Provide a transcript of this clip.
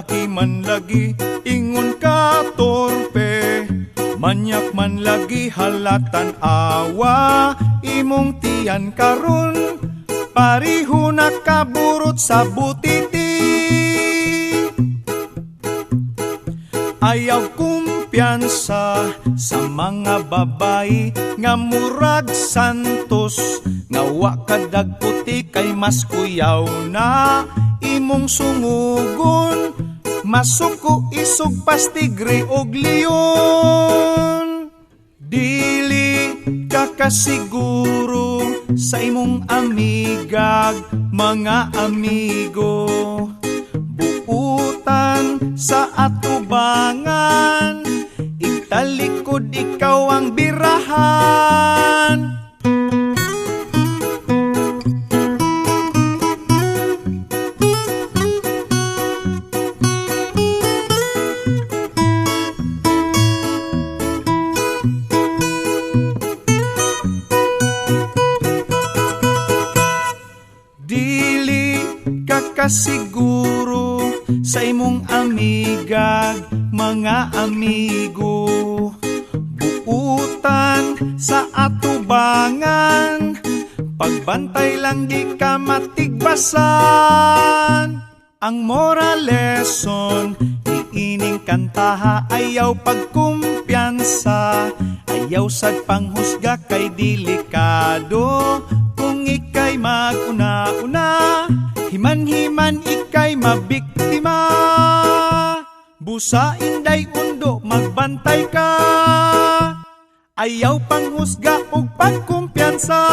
lalaki man lagi ingon ka torpe, manyak man lagi halatan awa, imong tiyan karon pariho nakaburot sa butiti. Ayaw kumpiyansa sa mga babae nga murag santos, nga wa kadag puti kay mas kuyaw na imong sungugon, masuko isog pastigre og leon. Dili ka kasiguro sa imong amigag mga amigo, buutan sa atubangan, italikod ikaw ang birahan. Kasiguro sa imong amigag mga amigo, buutan sa atubangan, pagbantay lang di ka matigbasan. Ang moral lesson iining kantaha, ayaw pagkumpiyansa, ayaw sad panghusga kay delikado. Kung ikay maguna-una, himan-himan ikay mabiktima, busa inday undo magbantay ka, ayaw panghusga og pagkumpiyansa.